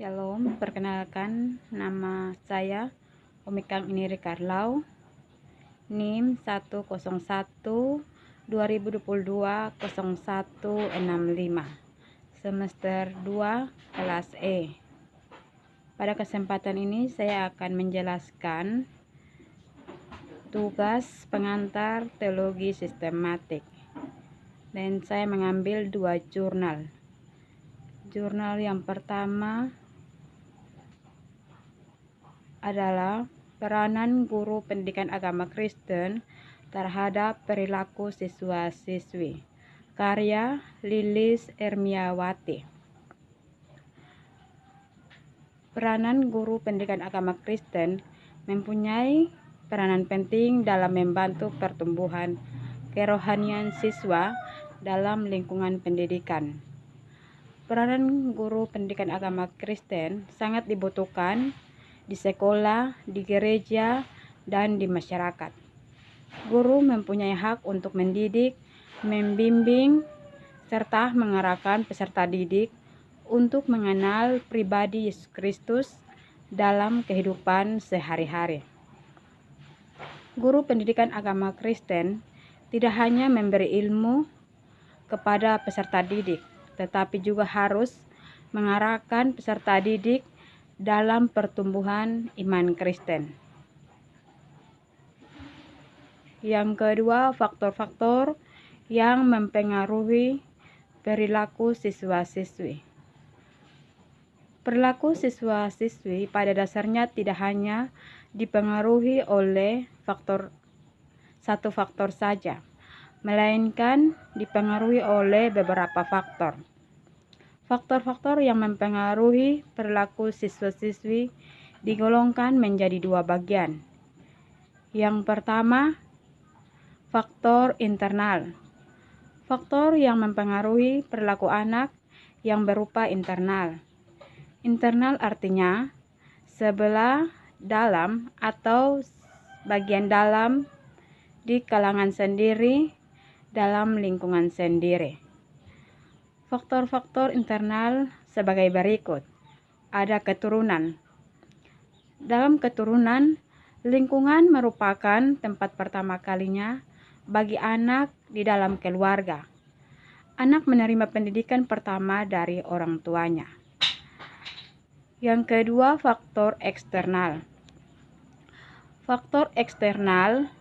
Shalom, perkenalkan nama saya Omikang Iniri Karlau, NIM 101 2022 0165, semester 2 kelas E. Pada kesempatan ini saya akan menjelaskan tugas pengantar teologi sistematik, dan saya mengambil 2 jurnal. Jurnal yang pertama adalah peranan guru pendidikan agama Kristen terhadap perilaku siswa-siswi, karya Lilis Ermiawati. Peranan guru pendidikan agama Kristen mempunyai peranan penting dalam membantu pertumbuhan kerohanian siswa dalam lingkungan pendidikan. Peranan guru pendidikan agama Kristen sangat dibutuhkan di sekolah, di gereja, dan di masyarakat. Guru mempunyai hak untuk mendidik, membimbing, serta mengarahkan peserta didik untuk mengenal pribadi Yesus Kristus dalam kehidupan sehari-hari. Guru pendidikan agama Kristen tidak hanya memberi ilmu kepada peserta didik, tetapi juga harus mengarahkan peserta didik dalam pertumbuhan iman Kristen. Yang kedua, faktor-faktor yang mempengaruhi perilaku siswa-siswi. Perilaku siswa-siswi pada dasarnya tidak hanya dipengaruhi oleh satu faktor saja, melainkan dipengaruhi oleh beberapa faktor. Faktor-faktor yang mempengaruhi perilaku siswa-siswi digolongkan menjadi 2 bagian. Yang pertama, faktor internal. Faktor yang mempengaruhi perilaku anak yang berupa internal. Internal artinya sebelah dalam atau bagian dalam di kalangan sendiri, dalam lingkungan sendiri. Faktor-faktor internal sebagai berikut. Ada keturunan. Dalam keturunan, lingkungan merupakan tempat pertama kalinya bagi anak di dalam keluarga. Anak menerima pendidikan pertama dari orang tuanya. Yang kedua, faktor eksternal. Faktor eksternal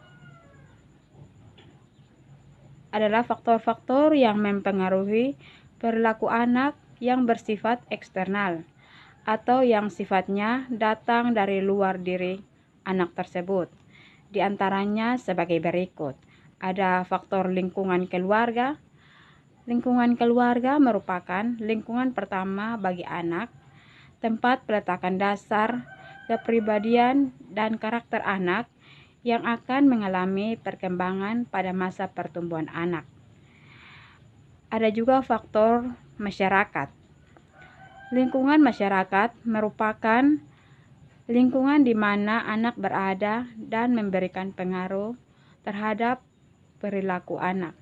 adalah faktor-faktor yang mempengaruhi perilaku anak yang bersifat eksternal atau yang sifatnya datang dari luar diri anak tersebut. Di antaranya sebagai berikut. Ada faktor lingkungan keluarga. Lingkungan keluarga merupakan lingkungan pertama bagi anak, tempat peletakan dasar kepribadian dan karakter anak yang akan mengalami perkembangan pada masa pertumbuhan anak. Ada juga faktor masyarakat. Lingkungan masyarakat merupakan lingkungan di mana anak berada dan memberikan pengaruh terhadap perilaku anak.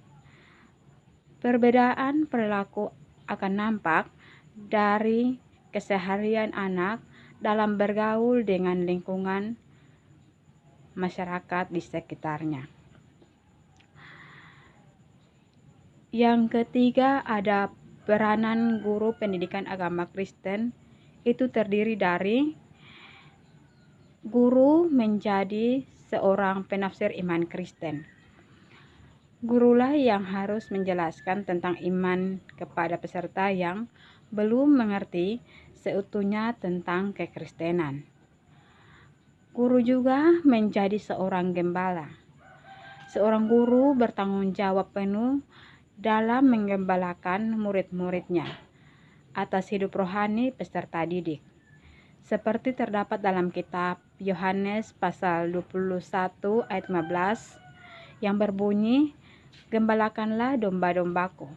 Perbedaan perilaku akan nampak dari keseharian anak dalam bergaul dengan lingkungan masyarakat di sekitarnya. Yang ketiga, ada peranan guru pendidikan agama Kristen. Itu terdiri dari guru menjadi seorang penafsir iman Kristen. Gurulah yang harus menjelaskan tentang iman kepada peserta yang belum mengerti seutuhnya tentang kekristenan. Guru juga menjadi seorang gembala. Seorang guru bertanggung jawab penuh dalam menggembalakan murid-muridnya atas hidup rohani peserta didik. Seperti terdapat dalam kitab Yohanes pasal 21 ayat 15 yang berbunyi, "Gembalakanlah domba-dombaku."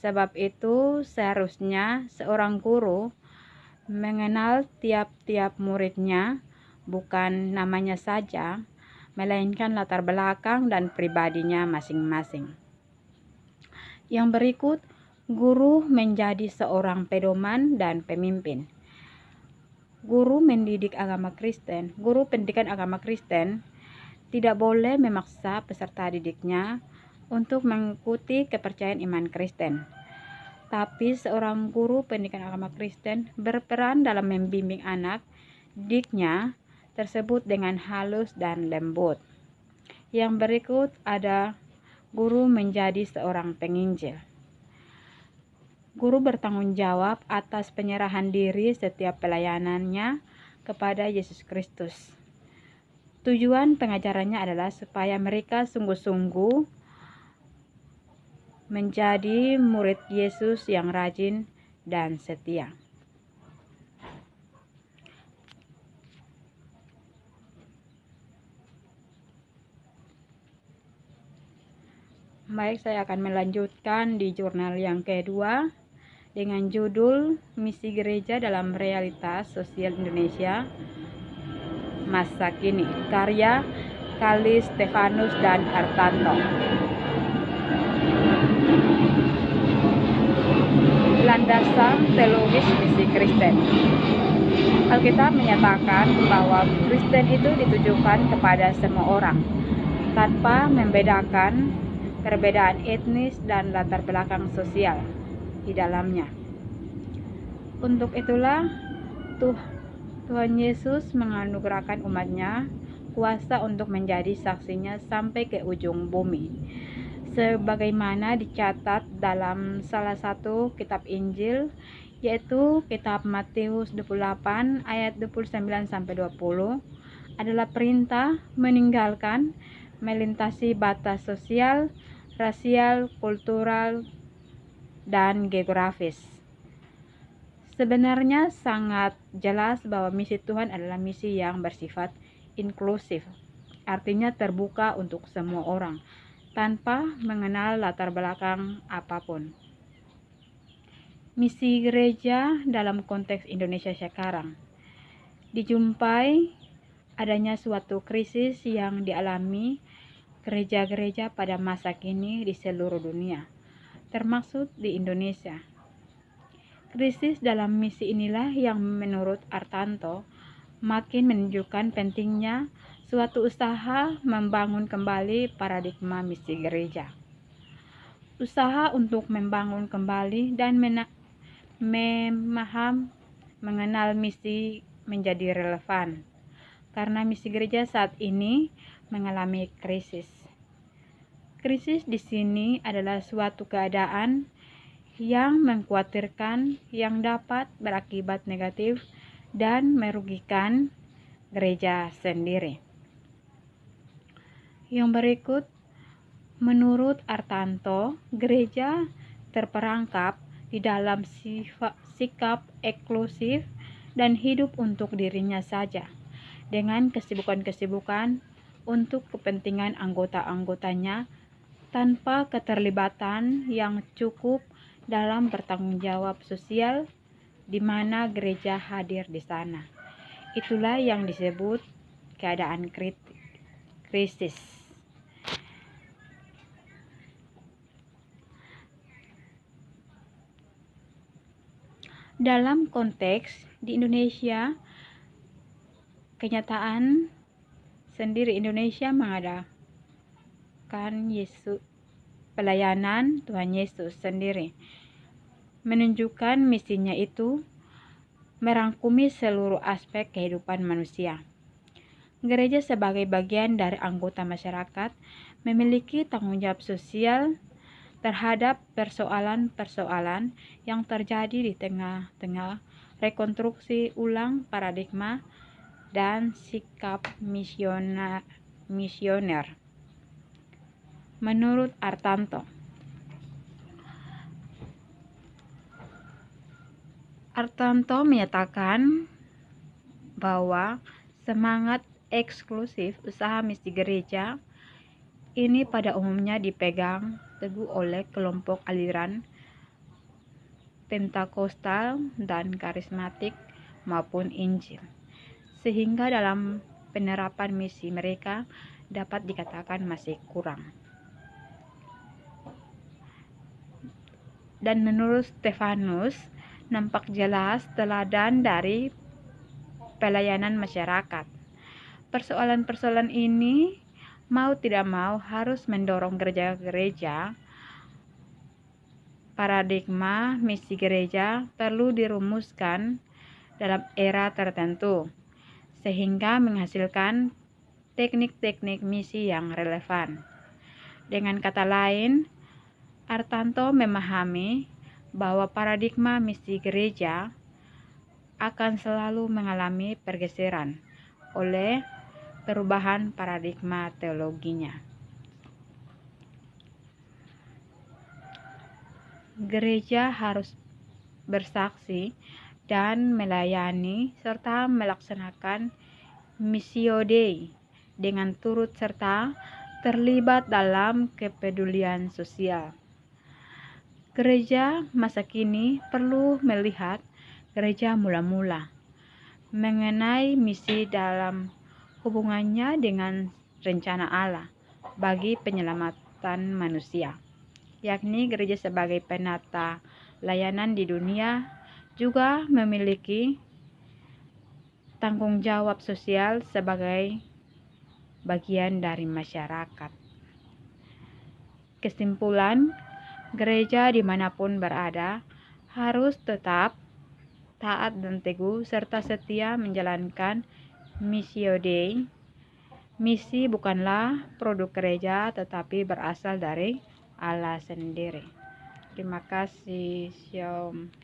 Sebab itu seharusnya seorang guru mengenal tiap-tiap muridnya, bukan namanya saja, melainkan latar belakang dan pribadinya masing-masing. Yang berikut, guru menjadi seorang pedoman dan pemimpin. Guru pendidikan agama Kristen tidak boleh memaksa peserta didiknya untuk mengikuti kepercayaan iman Kristen. Tapi seorang guru pendidikan agama Kristen berperan dalam membimbing anak didiknya tersebut dengan halus dan lembut. Yang berikut ada guru menjadi seorang penginjil. Guru bertanggung jawab atas penyerahan diri setiap pelayanannya kepada Yesus Kristus. Tujuan pengajarannya adalah supaya mereka sungguh-sungguh menjadi murid Yesus yang rajin dan setia. Baik, saya akan melanjutkan di jurnal yang kedua dengan judul Misi Gereja dalam Realitas Sosial Indonesia Masa Kini, karya Kalis, Stefanus, dan Hartanto. Landasan teologis misi Kristen. Alkitab menyatakan bahwa Kristen itu ditujukan kepada semua orang, tanpa membedakan perbedaan etnis dan latar belakang sosial di dalamnya. Untuk itulah Tuhan Yesus menganugerahkan umatnya kuasa untuk menjadi saksinya sampai ke ujung bumi, sebagaimana dicatat dalam salah satu kitab Injil, yaitu kitab Matius 28 ayat 29-20, adalah perintah meninggalkan melintasi batas sosial, rasial, kultural, dan geografis. Sebenarnya sangat jelas bahwa misi Tuhan adalah misi yang bersifat inklusif, artinya terbuka untuk semua orang, tanpa mengenal latar belakang apapun. Misi gereja dalam konteks Indonesia sekarang dijumpai adanya suatu krisis yang dialami gereja-gereja pada masa kini di seluruh dunia, termasuk di Indonesia. Krisis dalam misi inilah yang menurut Hartanto makin menunjukkan pentingnya suatu usaha membangun kembali paradigma misi gereja. Usaha untuk membangun kembali dan mengenal misi menjadi relevan, karena misi gereja saat ini mengalami krisis. Krisis di sini adalah suatu keadaan yang mengkhawatirkan yang dapat berakibat negatif dan merugikan gereja sendiri. Yang berikut, menurut Hartanto, gereja terperangkap di dalam sikap eksklusif dan hidup untuk dirinya saja, dengan kesibukan-kesibukan untuk kepentingan anggota-anggotanya tanpa keterlibatan yang cukup dalam bertanggung jawab sosial di mana gereja hadir di sana. Itulah yang disebut keadaan krisis. Dalam konteks di Indonesia, kenyataan sendiri Indonesia mengadakan pelayanan Tuhan Yesus sendiri, menunjukkan misinya itu merangkumi seluruh aspek kehidupan manusia. Gereja sebagai bagian dari anggota masyarakat memiliki tanggung jawab sosial terhadap persoalan-persoalan yang terjadi di tengah-tengah rekonstruksi ulang paradigma dan sikap misioner. Menurut Hartanto, menyatakan bahwa semangat eksklusif usaha misi gereja ini pada umumnya dipegang teguh oleh kelompok aliran Pentakosta dan karismatik maupun Injil, sehingga dalam penerapan misi mereka dapat dikatakan masih kurang. Dan menurut Stefanus, nampak jelas teladan dari pelayanan masyarakat. Persoalan-persoalan ini mau tidak mau harus mendorong gereja-gereja. Paradigma misi gereja perlu dirumuskan dalam era tertentu, sehingga menghasilkan teknik-teknik misi yang relevan. Dengan kata lain, Artanto memahami bahwa paradigma misi gereja akan selalu mengalami pergeseran oleh perubahan paradigma teologinya. Gereja harus bersaksi dan melayani serta melaksanakan Missio Dei dengan turut serta terlibat dalam kepedulian sosial. Gereja masa kini perlu melihat gereja mula-mula mengenai misi dalam hubungannya dengan rencana Allah bagi penyelamatan manusia, yakni gereja sebagai penata layanan di dunia juga memiliki tanggung jawab sosial sebagai bagian dari masyarakat. Kesimpulan, gereja dimanapun berada harus tetap taat dan teguh serta setia menjalankan Missio Dei. Misi bukanlah produk gereja tetapi berasal dari Allah sendiri. Terima kasih. Shalom.